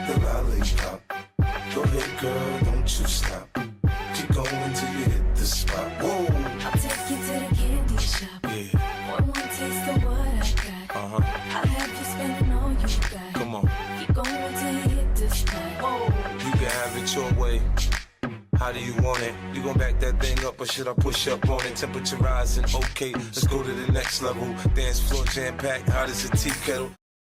the lollipop. Go ahead, girl, don't you stop. Keep going till you hit the spot. Whoa. I'll take you to the candy shop. Yeah. One more taste of what I got. I'll have you spending all you got. Come on. Keep going till you hit the spot. Whoa. You can have it your way. How do you want it? You gon' back that thing up or should I push up on it? Temperature rising, okay, let's go to the next level. Dance floor jam packed, hot as a tea kettle.